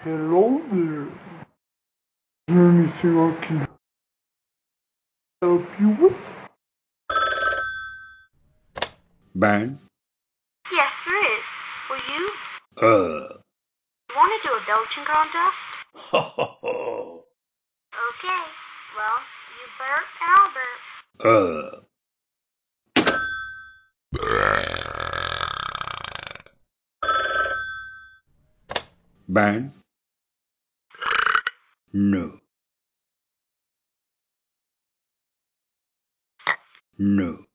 Hello there. Is there anything I can help you with? Ben? Yes, there is. Will you? Uh. Want to do a belching contest? Ho ho ho. Okay. Well, you burp and I'll burp. Ben? No. No.